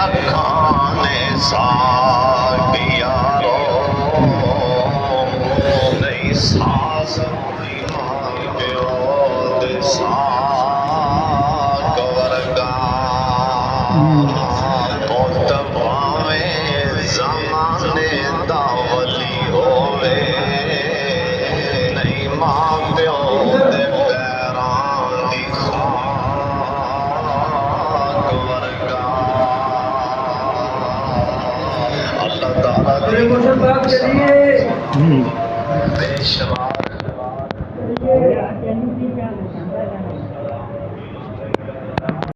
लखाने साग यारो नहीं सास मां प्यो दे साग वर्गा पुत भावें ज़माने दा वली होवे नहीं मां प्यो दे पैरां दी खाक वर्गा। अल्लाह ताला दी बेशर्म